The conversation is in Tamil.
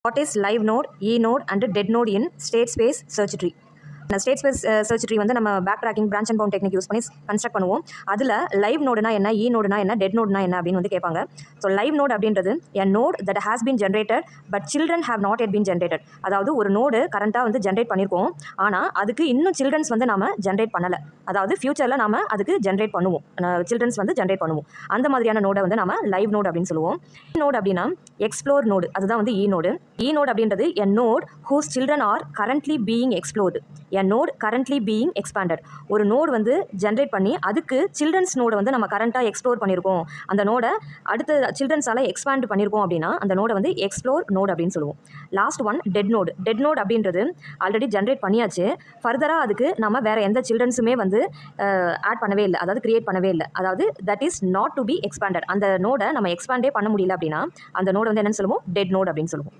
What is live node, E node and dead node in state space search tree? State space search tree வந்து நம்ம backtracking branch and bound technique use பண்ணி கன்ஸ்ட்ரக்ட் பண்ணுவோம். அதில் லைவ் நோடுனா என்ன, இ நோடுனா என்ன, டெட் நோடுனா என்ன அப்படின்னு வந்து கேட்பாங்க. ஸோ லைவ் நோட் அப்படின்றது a node that has been generated but children have not yet been generated. அதாவது ஒரு நோடு கரண்ட்டாக வந்து ஜென்ரேட் பண்ணியிருக்கோம், ஆனால் அதுக்கு இன்னும் சில்ட்ரன்ஸ் வந்து நம்ம ஜென்ரேட் பண்ணலை. அதாவது ஃபியூச்சரில் நம்ம அதுக்கு ஜென்ரேட் பண்ணுவோம், சில்ட்ரன்ஸ் வந்து ஜென்ரேட் பண்ணுவோம். அந்த மாதிரியான நோடை வந்து நம்ம லைவ் நோட் அப்படின்னு சொல்லுவோம். நோட் அப்படின்னா எக்ஸ்ப்ளோர் நோடு, அதுதான் வந்து இ நோடு. இ நோட் அப்படின்றது a node whose children are currently being explored, a node currently being expanded. ஒரு நோடு வந்து ஜென்ரேட் பண்ணி அதுக்கு சில்ட்ரன்ஸ் நோடை வந்து நம்ம கரண்ட்டாக எக்ஸ்ப்ளோர் பண்ணியிருக்கோம், அந்த நோடை அடுத்த சில்ட்ரன்ஸால் எக்ஸ்பேண்ட் பண்ணியிருக்கோம் அப்படின்னா அந்த நோடை வந்து எக்ஸ்ப்ளோர் நோட் அப்படின்னு சொல்லுவோம். Last one dead node. Dead node அப்படின்றது ஆல்ரெடி ஜென்ரேட் பண்ணியாச்சு, ஃபர்தராக அதுக்கு நம்ம வேறு எந்த சில்ட்ரன்ஸுமே வந்து ஆட் பண்ணவே இல்லை, அதாவது கிரியேட் பண்ணவே இல்லை. அதாவது that is not to be expanded. அந்த நோடை நம்ம எக்ஸ்பேண்டே பண்ண முடியல அப்படின்னா அந்த நோடை வந்து என்னன்னு சொல்லுவோம், டெட் நோட் அப்படின்னு சொல்லுவோம்.